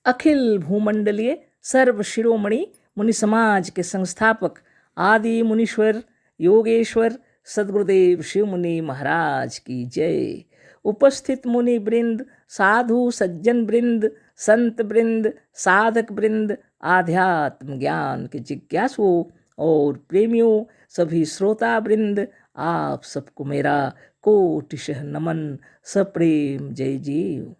अखिल भूमंडलीय सर्व शिरोमणि मुनि समाज के संस्थापक आदि मुनीश्वर योगेश्वर सद्गुरुदेव शिव मुनि महाराज की जय। उपस्थित मुनि वृंद, साधु सज्जन वृंद, संत वृंद, साधक वृंद, आध्यात्म ज्ञान के जिज्ञासुओं और प्रेमियों, सभी श्रोता वृंद, आप सबको मेरा कोटिशः नमन, सप्रेम जय जीव।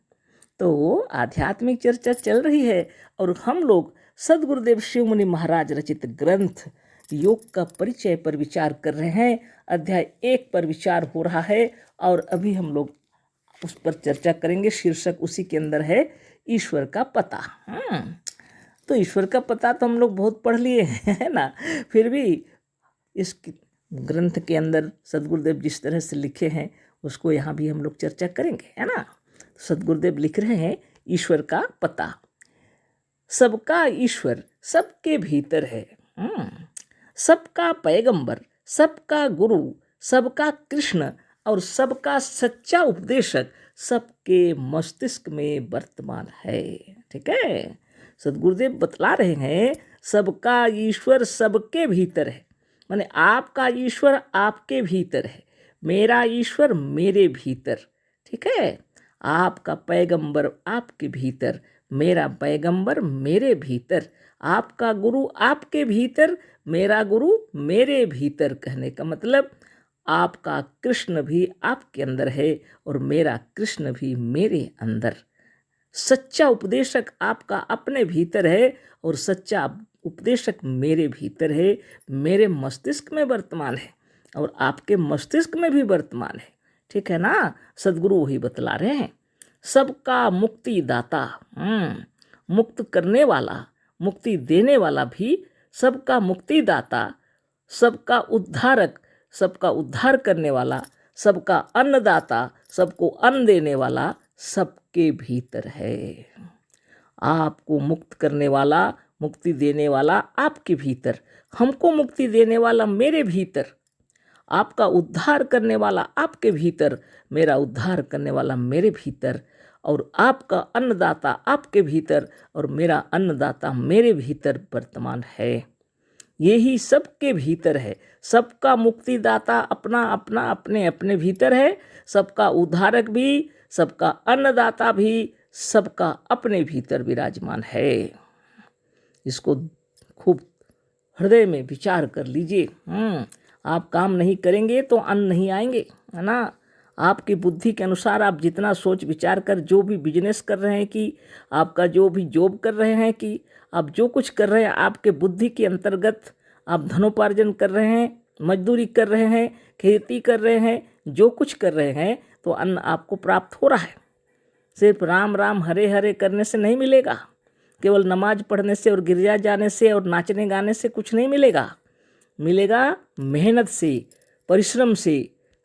तो आध्यात्मिक चर्चा चल रही है और हम लोग सद्गुरुदेव शिव मुनि महाराज रचित ग्रंथ योग का परिचय पर विचार कर रहे हैं। अध्याय 1 पर विचार हो रहा है और अभी हम लोग उस पर चर्चा करेंगे। शीर्षक उसी के अंदर है ईश्वर का पता। तो ईश्वर का पता तो हम लोग बहुत पढ़ लिए हैं, है ना। फिर भी इस ग्रंथ के अंदर सद्गुरुदेव जिस तरह से लिखे हैं उसको यहाँ भी हम लोग चर्चा करेंगे, है ना। सद्गुरुदेव लिख रहे हैं ईश्वर का पता। सबका ईश्वर सबके भीतर है, सबका पैगंबर, सबका गुरु, सबका कृष्ण और सबका सच्चा उपदेशक सबके मस्तिष्क में वर्तमान है। ठीक है, सद्गुरुदेव बतला रहे हैं सबका ईश्वर सबके भीतर है, माने आपका ईश्वर आपके भीतर है, मेरा ईश्वर मेरे भीतर। ठीक है, आपका पैगंबर आपके भीतर, मेरा पैगंबर मेरे भीतर, आपका गुरु आपके भीतर, मेरा गुरु मेरे भीतर। कहने का मतलब आपका कृष्ण भी आपके अंदर है और मेरा कृष्ण भी मेरे अंदर। सच्चा उपदेशक आपका अपने भीतर है और सच्चा उपदेशक मेरे भीतर है, मेरे मस्तिष्क में वर्तमान है और आपके मस्तिष्क में भी वर्तमान है। ठीक है ना, सद्गुरु वही बतला रहे हैं। सबका मुक्ति दाता, मुक्त करने वाला, मुक्ति देने वाला भी, सबका मुक्ति दाता, सबका उद्धारक, सबका उद्धार करने वाला, सबका अन्नदाता, सबको अन्न देने वाला सबके भीतर है। आपको मुक्त करने वाला, मुक्ति देने वाला आपके भीतर, हमको मुक्ति देने वाला मेरे भीतर, आपका उद्धार करने वाला आपके भीतर, मेरा उद्धार करने वाला मेरे भीतर, और आपका अन्नदाता आपके भीतर और मेरा अन्नदाता मेरे भीतर वर्तमान है। यही सबके भीतर है। सबका मुक्तिदाता अपना अपना अपने अपने भीतर है, सबका उद्धारक भी, सबका अन्नदाता भी सबका अपने भीतर विराजमान है। इसको खूब हृदय में विचार कर लीजिए। आप काम नहीं करेंगे तो अन्न नहीं आएंगे, है ना। आपकी बुद्धि के अनुसार आप जितना सोच विचार कर जो भी बिजनेस कर रहे हैं कि आपका जो भी जॉब कर रहे हैं कि आप जो कुछ कर रहे हैं आपके बुद्धि के अंतर्गत आप धनोपार्जन कर रहे हैं, मजदूरी कर रहे हैं, खेती कर रहे हैं, जो कुछ कर रहे हैं तो अन्न आपको प्राप्त हो रहा है। सिर्फ राम राम हरे हरे करने से नहीं मिलेगा, केवल नमाज पढ़ने से और गिरजा जाने से और नाचने गाने से कुछ नहीं मिलेगा। मिलेगा मेहनत से, परिश्रम से,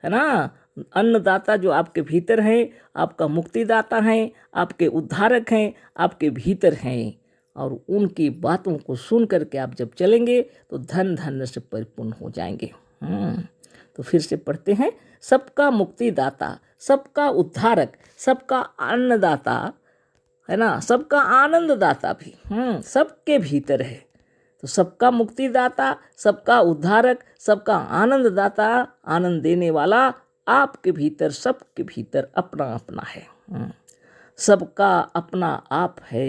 है ना। अन्नदाता जो आपके भीतर हैं, आपका मुक्तिदाता हैं, आपके उद्धारक हैं, आपके भीतर हैं, और उनकी बातों को सुन करके आप जब चलेंगे तो धन धन से परिपूर्ण हो जाएंगे। तो फिर से पढ़ते हैं, सबका मुक्तिदाता, सबका उद्धारक, सबका अन्नदाता, है ना, सबका आनंददाता भी सबके भीतर है। तो सबका मुक्तिदाता, सबका उद्धारक, सबका आनंददाता, आनंद देने वाला आपके भीतर, सबके भीतर अपना अपना है। सबका अपना आप है।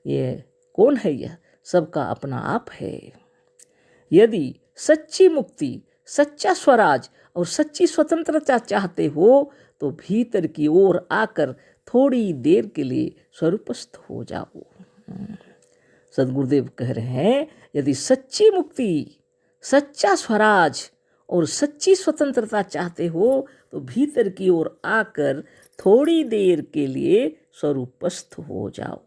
ये कौन है? यह सबका अपना आप है। यदि सच्ची मुक्ति, सच्चा स्वराज और सच्ची स्वतंत्रता चाहते हो तो भीतर की ओर आकर थोड़ी देर के लिए स्वरूपस्थ हो जाओ। सद्गुरुदेव कह रहे हैं यदि सच्ची मुक्ति, सच्चा स्वराज और सच्ची स्वतंत्रता चाहते हो तो भीतर की ओर आकर थोड़ी देर के लिए स्वरूपस्थ हो जाओ।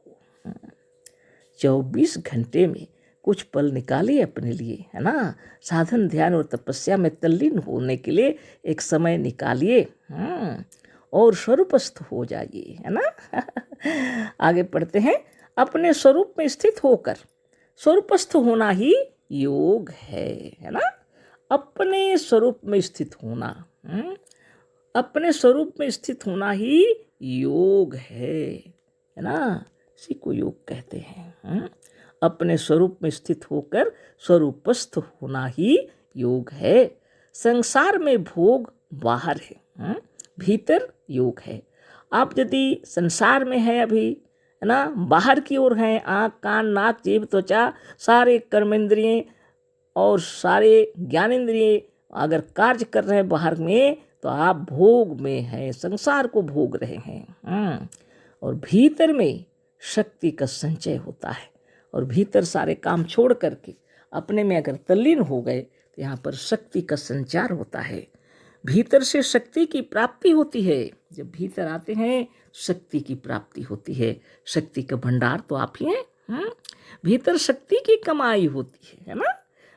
24 घंटे में कुछ पल निकालिए अपने लिए, है ना। साधन ध्यान और तपस्या में तल्लीन होने के लिए एक समय निकालिए और स्वरूपस्थ हो जाइए, है ना। आगे पढ़ते हैं, अपने स्वरूप में स्थित होकर स्वरूपस्थ होना ही योग है ना। अपने स्वरूप में स्थित होना, अपने स्वरूप में स्थित होना ही योग है ना। इसी को योग कहते हैं। अपने स्वरूप में स्थित होकर स्वरूपस्थ होना ही योग है। संसार में भोग बाहर है, भीतर योग है। आप यदि संसार में है अभी, है ना, बाहर की ओर हैं, आँख कान नाक जीभ त्वचा सारे कर्मेंद्रिय और सारे ज्ञानेंद्रिय अगर कार्य कर रहे हैं बाहर में, तो आप भोग में हैं, संसार को भोग रहे हैं। और भीतर में शक्ति का संचय होता है, और भीतर सारे काम छोड़ करके अपने में अगर तल्लीन हो गए तो यहाँ पर शक्ति का संचार होता है। भीतर से शक्ति की प्राप्ति होती है। जब भीतर आते हैं शक्ति की प्राप्ति होती है। शक्ति का भंडार तो आप ही हैं। भीतर शक्ति की कमाई होती है ना,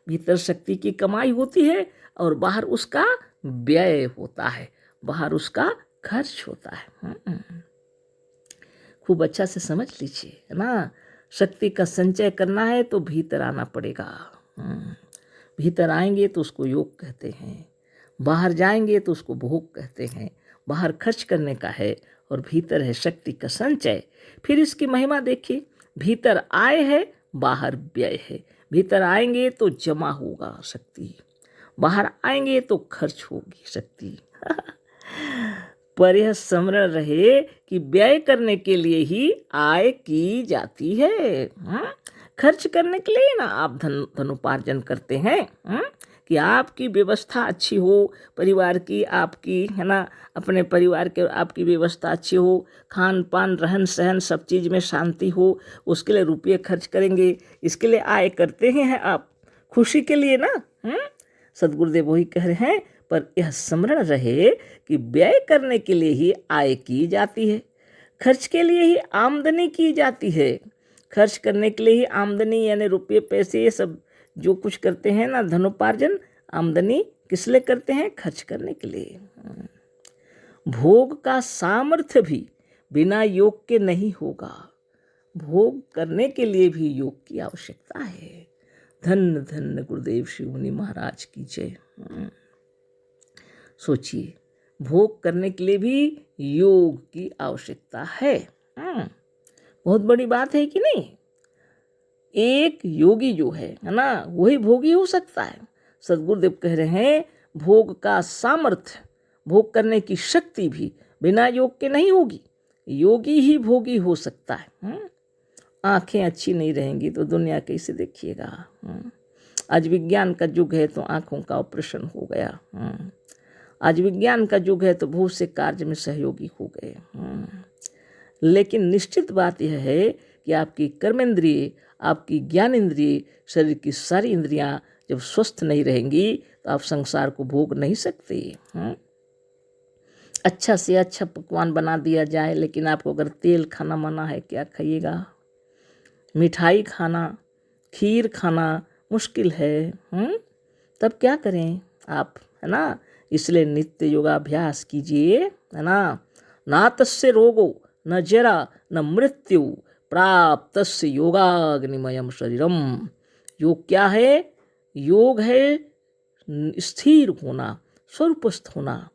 भीतर शक्ति की कमाई होती है और बाहर उसका व्यय होता है, बाहर उसका खर्च होता है। खूब अच्छा से समझ लीजिए, है ना। शक्ति का संचय करना है तो भीतर आना पड़ेगा। भीतर आएंगे तो उसको योग कहते हैं, बाहर जाएंगे तो उसको भोग कहते हैं। बाहर खर्च करने का है और भीतर है शक्ति का संचय। फिर इसकी महिमा देखिए, भीतर आय है, बाहर व्यय है। भीतर आएंगे तो जमा होगा शक्ति, बाहर आएंगे तो खर्च होगी शक्ति। पर यह स्मरण रहे कि व्यय करने के लिए ही आय की जाती है। खर्च करने के लिए ना आप धनोपार्जन करते हैं, कि आपकी व्यवस्था अच्छी हो, परिवार की आपकी, है ना, अपने परिवार के आपकी व्यवस्था अच्छी हो, खान पान रहन सहन सब चीज़ में शांति हो, उसके लिए रुपये खर्च करेंगे। इसके लिए आय करते हैं आप, खुशी के लिए ना। सदगुरुदेव वही कह रहे हैं, पर यह स्मरण रहे कि व्यय करने के लिए ही आय की जाती है, खर्च के लिए ही आमदनी की जाती है। खर्च करने के लिए ही आमदनी, यानी रुपये पैसे ये सब जो कुछ करते हैं ना, धनोपार्जन, आमदनी किस लिए करते हैं? खर्च करने के लिए। भोग का सामर्थ्य भी बिना योग के नहीं होगा। भोग करने के लिए भी योग की आवश्यकता है। धन धन गुरुदेव शिव मुनि महाराज की जय। सोचिए, भोग करने के लिए भी योग की आवश्यकता है। बहुत बड़ी बात है कि नहीं। एक योगी जो है ना, वही भोगी हो सकता है। सदगुरुदेव कह रहे हैं, भोग का सामर्थ्य, भोग करने की शक्ति भी बिना योग के नहीं होगी। योगी ही भोगी हो सकता है। आंखें अच्छी नहीं रहेंगी तो दुनिया कैसे देखिएगा। आज विज्ञान का युग है तो आंखों का ऑपरेशन हो गया। आज विज्ञान का युग है तो बहुत से कार्य में सहयोगी हो गए। लेकिन निश्चित बात यह है कि आपकी कर्मेंद्रिय, आपकी ज्ञानेंद्रिय, शरीर की सारी इंद्रियां जब स्वस्थ नहीं रहेंगी तो आप संसार को भोग नहीं सकते। अच्छा से अच्छा पकवान बना दिया जाए, लेकिन आपको अगर तेल खाना मना है, क्या खाइएगा? मिठाई खाना, खीर खाना मुश्किल है। तब क्या करें आप, है ना। इसलिए नित्य योगाभ्यास कीजिए, है ना। ना तस्य रोगो न जरा न मृत्यु प्राप्तस्य योगाग्निमयम शरीरम। योग क्या है? योग है स्थिर होना, स्वरूपस्थ होना।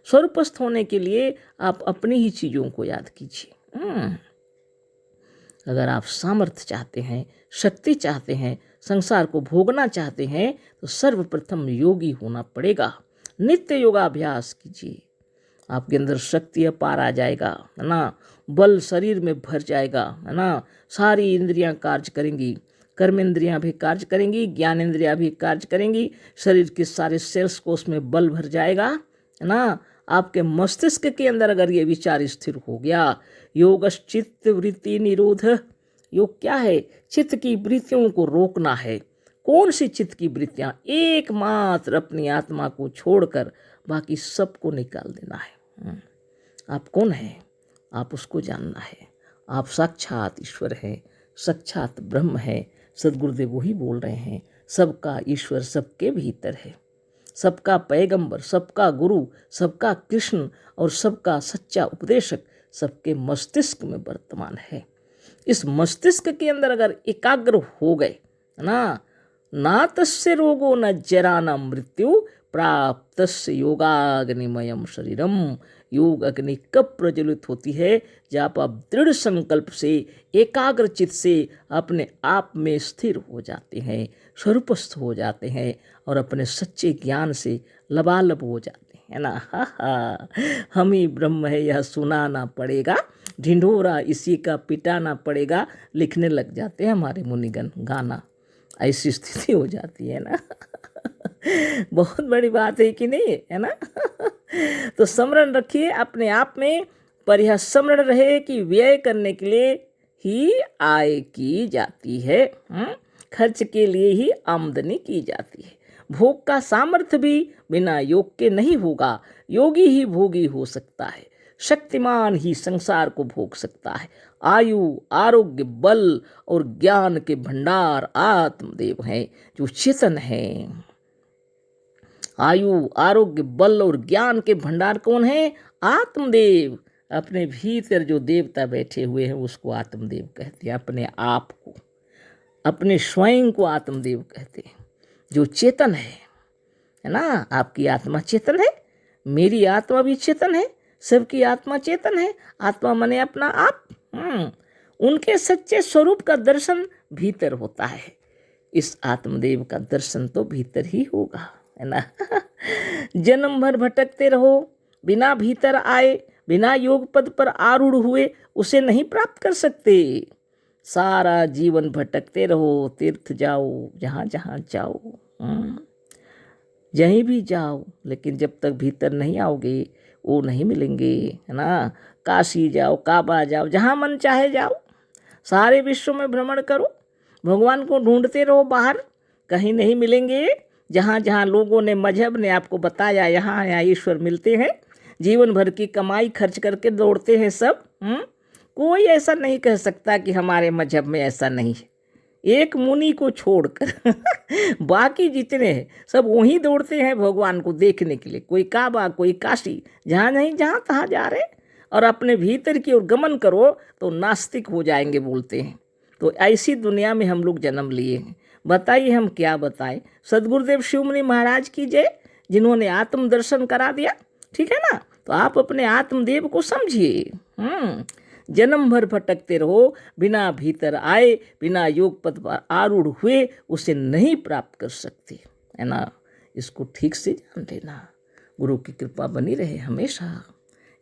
स्वरूपस्थ होने के लिए आप अपनी ही चीज़ों को याद कीजिए। अगर आप सामर्थ्य चाहते हैं, शक्ति चाहते हैं, संसार को भोगना चाहते हैं, तो सर्वप्रथम योगी होना पड़ेगा। नित्य योगाभ्यास कीजिए, आपके अंदर शक्ति अपार आ जाएगा, है ना। बल शरीर में भर जाएगा, है ना। सारी इंद्रियां कार्य करेंगी, कर्मेंद्रियां भी कार्य करेंगी, ज्ञानेंद्रियां भी कार्य करेंगी। शरीर के सारे सेल्स को उसमें बल भर जाएगा, है ना। आपके मस्तिष्क के अंदर अगर ये विचार स्थिर हो गया, योगश्चित्त वृत्ति निरोध। योग क्या है? चित्त की वृत्तियों को रोकना है। कौन सी चित्त की वृत्तियां? एकमात्र अपनी आत्मा को छोड़कर बाकी सबको निकाल देना है। आप कौन हैं? आप उसको जानना है। आप साक्षात ईश्वर हैं, साक्षात ब्रह्म है। सदगुरुदेव वही बोल रहे हैं, सबका ईश्वर सबके भीतर है, सबका पैगंबर, सबका गुरु, सबका कृष्ण और सबका सच्चा उपदेशक सबके मस्तिष्क में वर्तमान है। इस मस्तिष्क के अंदर अगर एकाग्र हो गए ना, ना तस्य रोगो न जरा न मृत्यु प्राप्तस्य योगाग्निमयम शरीरम। योग अग्नि कब प्रज्वलित होती है? जब आप दृढ़ संकल्प से, एकाग्र चित्त से अपने आप में स्थिर हो जाते हैं, स्वरूपस्थ हो जाते हैं और अपने सच्चे ज्ञान से लबालब हो जाते हैं, है ना। हा हा, हम ही ब्रह्म है यह सुनाना पड़ेगा, ढिंढोरा इसी का पिटाना पड़ेगा, लिखने लग जाते हैं हमारे मुनिगण गाना। ऐसी स्थिति हो जाती है ना। बहुत बड़ी बात है कि नहीं, है ना। तो स्मरण रखिए अपने आप में, पर यह स्मरण रहे कि व्यय करने के लिए ही आय की जाती है, खर्च के लिए ही आमदनी की जाती है। भोग का सामर्थ्य भी बिना योग के नहीं होगा, योगी ही भोगी हो सकता है, शक्तिमान ही संसार को भोग सकता है। आयु, आरोग्य, बल और ज्ञान के भंडार आत्मदेव हैं जो चेतन हैं। आयु, आरोग्य, बल और ज्ञान के भंडार कौन है? आत्मदेव। अपने भीतर जो देवता बैठे हुए हैं उसको आत्मदेव कहते हैं। अपने आप को, अपने स्वयं को आत्मदेव कहते हैं, जो चेतन है ना। आपकी आत्मा चेतन है, मेरी आत्मा भी चेतन है, सबकी आत्मा चेतन है। आत्मा माने अपना आप। उनके सच्चे स्वरूप का दर्शन भीतर होता है। इस आत्मदेव का दर्शन तो भीतर ही होगा, है ना। जन्म भर भटकते रहो, बिना भीतर आए, बिना योग पद पर आरूढ़ हुए उसे नहीं प्राप्त कर सकते। सारा जीवन भटकते रहो, तीर्थ जाओ, जहाँ जहाँ जाओ, यहीं भी जाओ, लेकिन जब तक भीतर नहीं आओगे वो नहीं मिलेंगे, है ना। काशी जाओ, काबा जाओ, जहाँ मन चाहे जाओ, सारे विश्व में भ्रमण करो, भगवान को ढूंढते रहो बाहर, कहीं नहीं मिलेंगे। जहाँ जहाँ लोगों ने, मजहब ने आपको बताया यहाँ यहाँ ईश्वर मिलते हैं, जीवन भर की कमाई खर्च करके दौड़ते हैं सब। कोई ऐसा नहीं कह सकता कि हमारे मजहब में ऐसा नहीं है, एक मुनि को छोड़कर। बाकी जितने हैं सब वहीं दौड़ते हैं भगवान को देखने के लिए। कोई काबा, कोई काशी, जहाँ नहीं जहाँ तहाँ जा रहे। और अपने भीतर की ओर गमन करो तो नास्तिक हो जाएंगे बोलते हैं। तो ऐसी दुनिया में हम लोग जन्म लिए हैं। बताइए हम क्या बताएं। सद्गुरुदेव शिवमुनि महाराज की जय, जिन्होंने आत्म दर्शन करा दिया, ठीक है ना। तो आप अपने आत्मदेव को समझिए। जन्म भर भटकते रहो, बिना भीतर आए, बिना योग पद पर आरूढ़ हुए उसे नहीं प्राप्त कर सकते, है ना। इसको ठीक से जान लेना। गुरु की कृपा बनी रहे हमेशा,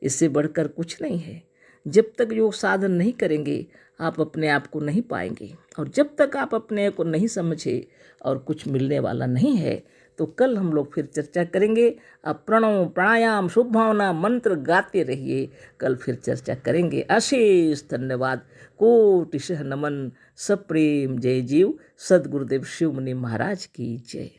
इससे बढ़कर कुछ नहीं है। जब तक योग साधन नहीं करेंगे आप अपने आप को नहीं पाएंगे, और जब तक आप अपने को नहीं समझे और कुछ मिलने वाला नहीं है। तो कल हम लोग फिर चर्चा करेंगे। अब प्रणव, प्राणायाम, शुभ भावना, मंत्र गाते रहिए। कल फिर चर्चा करेंगे। अशेष धन्यवाद, कोटिशः नमन, सप्रेम जय जीव। सद्गुरुदेव शिवमुनि महाराज की जय।